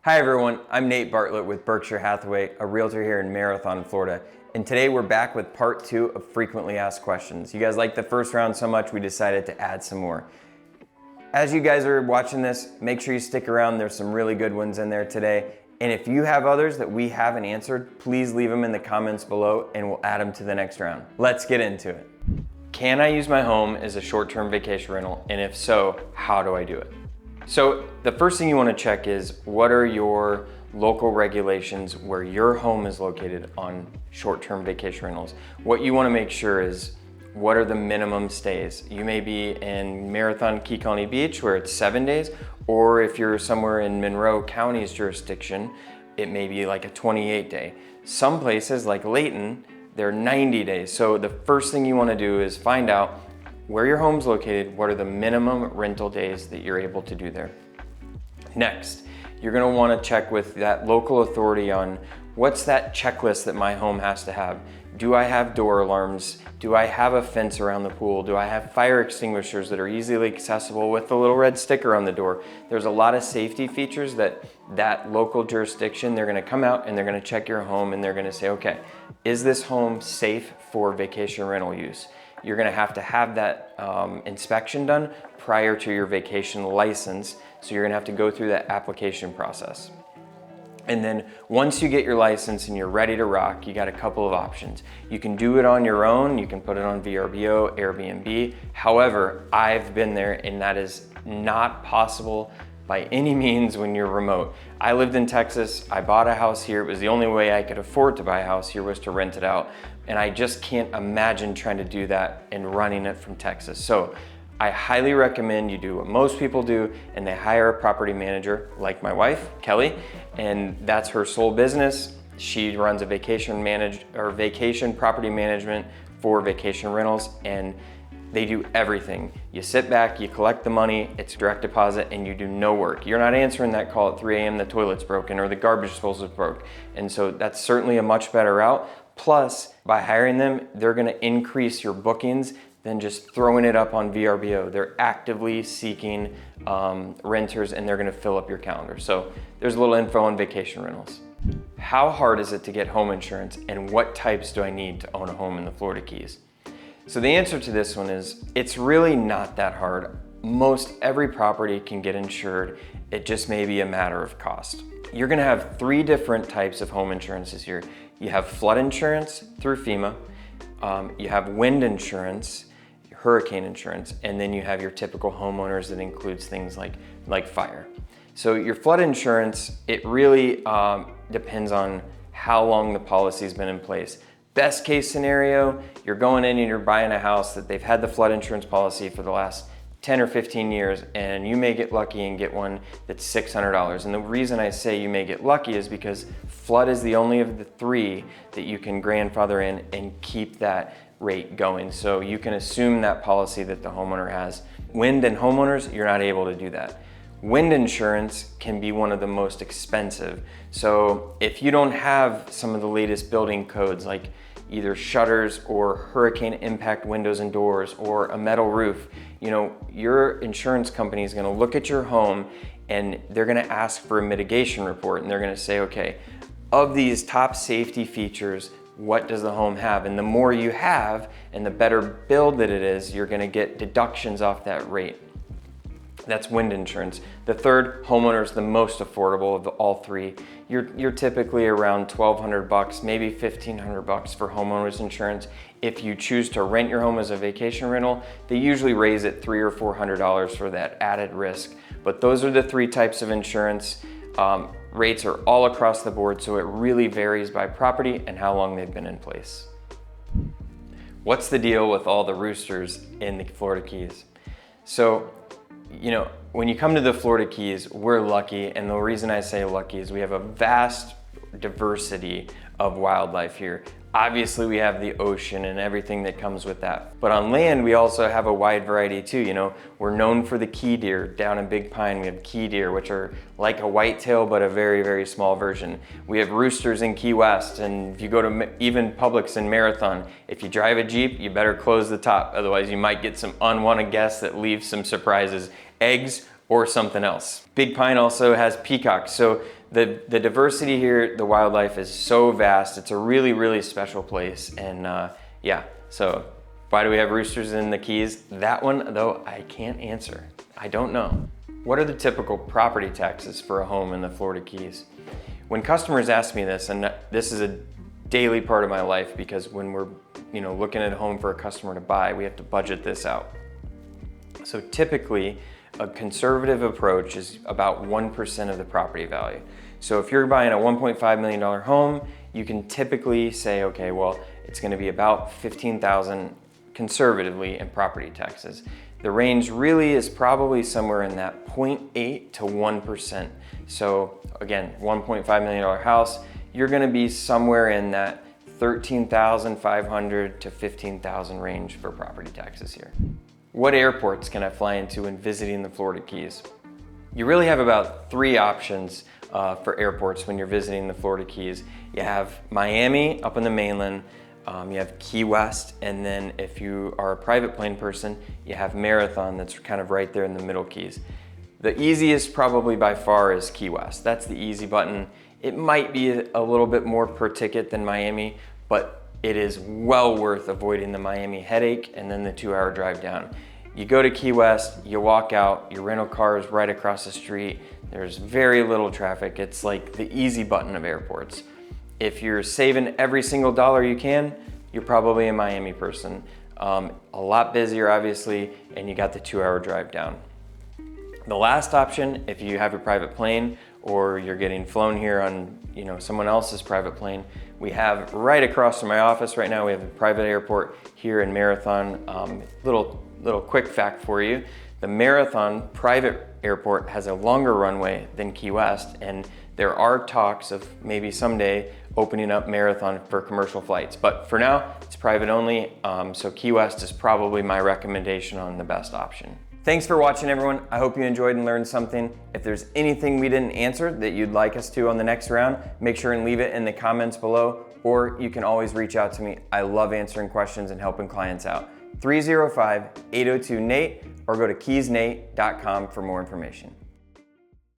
Hi everyone, I'm Nate Bartlett with Berkshire Hathaway, a realtor here in Marathon, Florida. And today we're back with part 2 of frequently asked questions. You guys liked the first round so much we decided to add some more. As you guys are watching this, make sure you stick around. There's some really good ones in there today. And if you have others that we haven't answered, please leave them in the comments below and we'll add them to the next round. Let's get into it. Can I use my home as a short-term vacation rental? And if so, how do I do it? So the first thing you want to check is what are your local regulations where your home is located on short-term vacation rentals. What you want to make sure is what are the minimum stays. You may be in Marathon, Key Colony Beach where it's 7 days, or if you're somewhere in Monroe County's jurisdiction, it may be like a 28-day. Some places like Layton, they're 90 days. So the first thing you want to do is find out where your home's located, what are the minimum rental days that you're able to do there. Next, you're gonna wanna check with that local authority on what's that checklist that my home has to have. Do I have door alarms? Do I have a fence around the pool? Do I have fire extinguishers that are easily accessible with the little red sticker on the door? There's a lot of safety features that local jurisdiction, they're gonna come out and they're gonna check your home and they're gonna say, okay, is this home safe for vacation rental use? You're gonna have to have that inspection done prior to your vacation license. So you're gonna have to go through that application process. And then once you get your license and you're ready to rock, you got a couple of options. You can do it on your own. You can put it on VRBO, Airbnb. However, I've been there and that is not possible by any means when you're remote. I lived in Texas, I bought a house here. It was the only way I could afford to buy a house here was to rent it out. And I just can't imagine trying to do that and running it from Texas. So I highly recommend you do what most people do and they hire a property manager like my wife, Kelly, and that's her sole business. She runs a vacation property management for vacation rentals, and they do everything. You sit back, you collect the money, it's direct deposit, and you do no work. You're not answering that call at 3 a.m. the toilet's broken or the garbage disposal's broke. And so that's certainly a much better route. Plus, by hiring them, they're gonna increase your bookings than just throwing it up on VRBO. They're actively seeking renters and they're gonna fill up your calendar. So there's a little info on vacation rentals. How hard is it to get home insurance and what types do I need to own a home in the Florida Keys? So the answer to this one is, it's really not that hard. Most every property can get insured. It just may be a matter of cost. You're gonna have 3 different types of home insurances here. You have flood insurance through FEMA, you have wind insurance, hurricane insurance, and then you have your typical homeowners that includes things like fire. So your flood insurance, it really depends on how long the policy's been in place. Best case scenario, you're going in and you're buying a house that they've had the flood insurance policy for the last 10 or 15 years, and you may get lucky and get one that's $600. And the reason I say you may get lucky is because flood is the only of the 3 that you can grandfather in and keep that rate going. So you can assume that policy that the homeowner has. Wind and homeowners, you're not able to do that. Wind insurance can be one of the most expensive. So if you don't have some of the latest building codes like either shutters or hurricane impact windows and doors or a metal roof, you know, your insurance company is gonna look at your home and they're gonna ask for a mitigation report and they're gonna say, okay, of these top safety features, what does the home have? And the more you have and the better build that it is, you're gonna get deductions off that rate. That's wind insurance. The third, homeowner, is the most affordable of all 3. You're typically around $1,200, maybe $1,500 for homeowners insurance. If you choose to rent your home as a vacation rental, they usually raise it $300 or $400 for that added risk. But those are the 3 types of insurance. Rates are all across the board, so it really varies by property and how long they've been in place. What's the deal with all the roosters in the Florida Keys? So, you know, when you come to the Florida Keys, we're lucky, and the reason I say lucky is we have a vast diversity of wildlife here. Obviously, we have the ocean and everything that comes with that. But on land, we also have a wide variety too. You know, we're known for the key deer. Down in Big Pine, we have key deer, which are like a whitetail, but a very, very small version. We have roosters in Key West, and if you go to even Publix in Marathon, if you drive a Jeep, you better close the top. Otherwise, you might get some unwanted guests that leave some surprises. Eggs or something else. Big Pine also has peacocks. So the diversity here, the wildlife is so vast. It's a really, really special place. And yeah, so why do we have roosters in the Keys? That one, though, I can't answer. I don't know. What are the typical property taxes for a home in the Florida Keys? When customers ask me this, and this is a daily part of my life, because when we're looking at a home for a customer to buy, we have to budget this out. So typically, a conservative approach is about 1% of the property value. So if you're buying a $1.5 million home, you can typically say, okay, well, it's gonna be about $15,000 conservatively in property taxes. The range really is probably somewhere in that 0.8 to 1%. So again, $1.5 million house, you're gonna be somewhere in that $13,500 to $15,000 range for property taxes here. What airports can I fly into when visiting the Florida Keys? You really have about 3 options for airports when you're visiting the Florida Keys. You have Miami up on the mainland, you have Key West, and then if you are a private plane person, you have Marathon that's kind of right there in the middle Keys. The easiest probably by far is Key West. That's the easy button. It might be a little bit more per ticket than Miami, but it is well worth avoiding the Miami headache and then the 2-hour drive down. You go to Key West, you walk out, your rental car is right across the street. There's very little traffic. It's like the easy button of airports. If you're saving every single dollar you can, you're probably a Miami person. A lot busier, obviously, and you got the 2-hour drive down. The last option, if you have a private plane or you're getting flown here on someone else's private plane, we have right across from my office right now, we have a private airport here in Marathon. Little quick fact for you. The Marathon private airport has a longer runway than Key West, and there are talks of maybe someday opening up Marathon for commercial flights. But for now, it's private only, so Key West is probably my recommendation on the best option. Thanks for watching, everyone. I hope you enjoyed and learned something. If there's anything we didn't answer that you'd like us to on the next round, make sure and leave it in the comments below, or you can always reach out to me. I love answering questions and helping clients out. 305-802-NATE, or go to keysnate.com for more information.